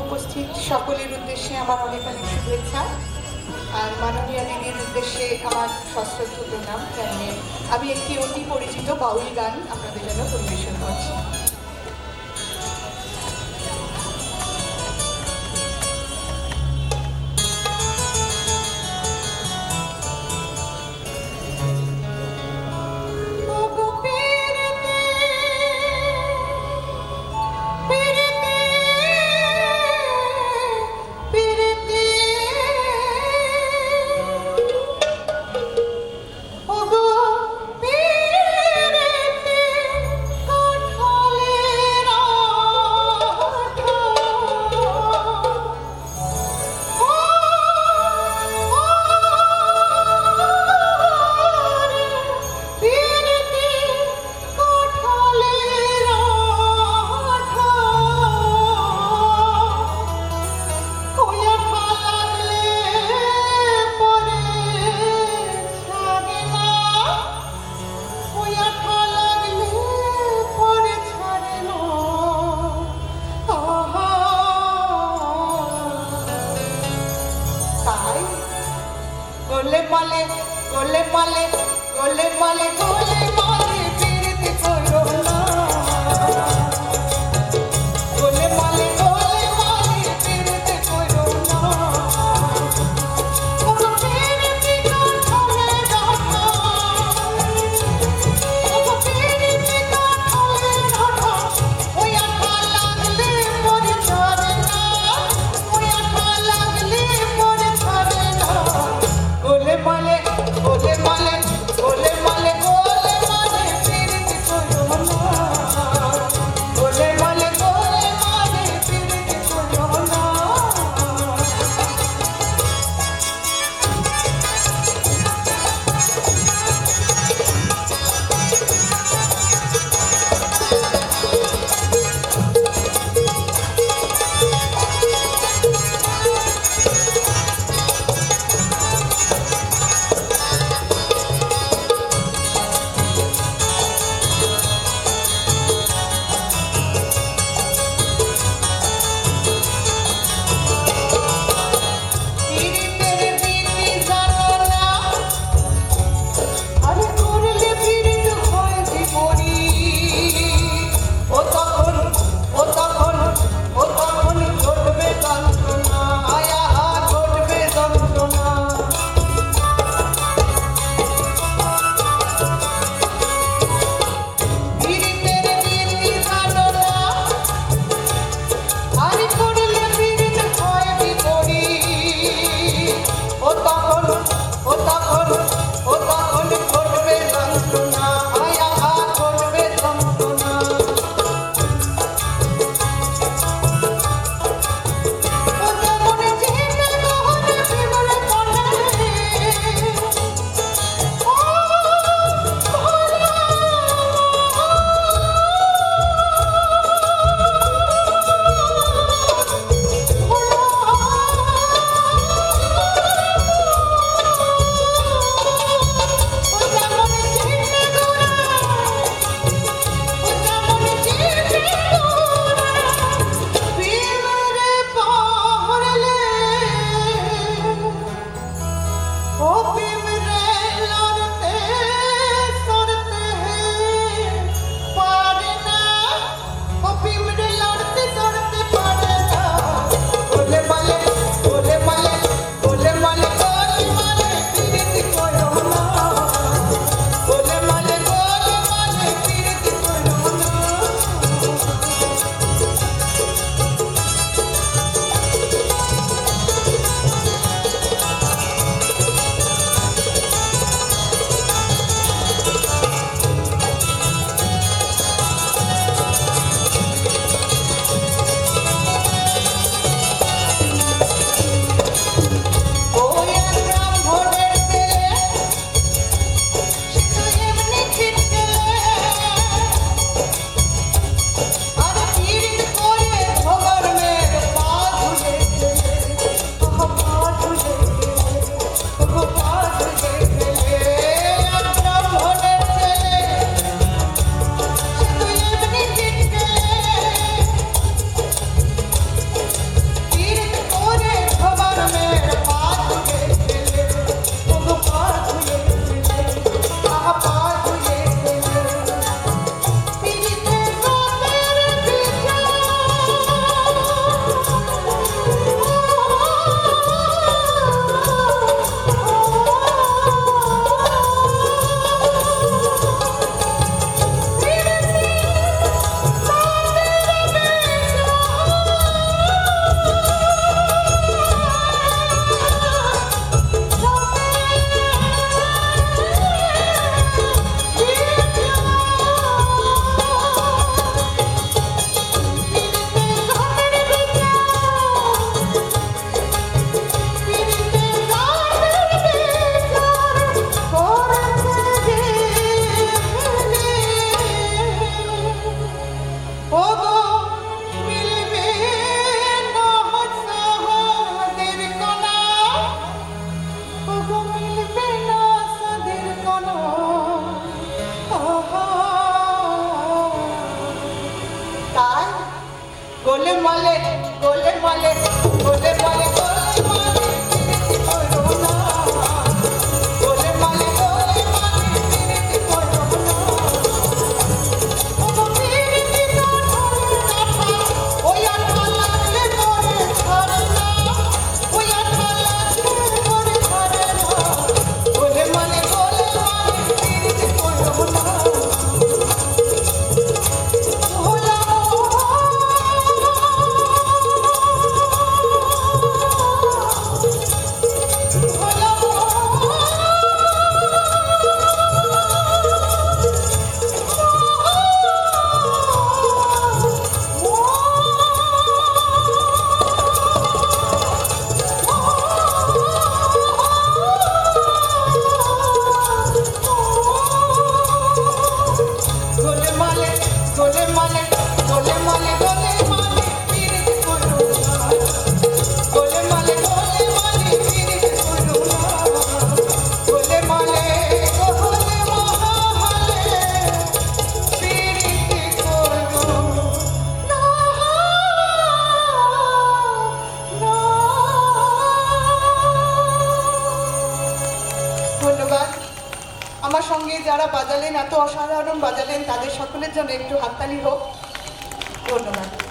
উপস্থিত সকলের উদ্দেশ্যে আমার অনেক অনেক শুভেচ্ছা আর মাননীয় দিদির উদ্দেশ্যে আমার সশ্রদ্ধ প্রণাম জানিয়ে আমি একটি অতি পরিচিত বাউল গান আপনাদের জন্য পরিবেশন করছি। গোলে মালে গোলে মালে গোলে মালে গোলে মালে পিরিতি করো না গোলে মালে পিরিতি করো না কোন পিরিতি কাঠলে রাখা কোন পিরিতি কাঠলে রাখা ওই আঠা লাগলে মরে যাবে না ওই আঠা লাগলে মরে যাবে না গোলে মালে গোলে মালে গোলে মালে গো গোলমালে গোলমালে গোলমালে গোলমালে করুণা গোলমালে গোলমালে করুণা ও পিরিতি কাঠা ওই আঠা লাগলে করে ছাড়ে না ওই আঠা লাগলে করে ছাড়ে না গোলমালে গোলমালে পিরিতি করুণা গোলমালে গোলমালে গোলমালে পিরিতি করুণা গোলমালে গোলমালে পিরিতি করুণা গোলমালে গোলমালে পিরিতি করুণা ধন্যবাদ। আমার সঙ্গে যারা বাজালেন, এত অসাধারণ বাজালেন, তাদের সকলের জন্য একটু হাততালি হোক। ধন্যবাদ।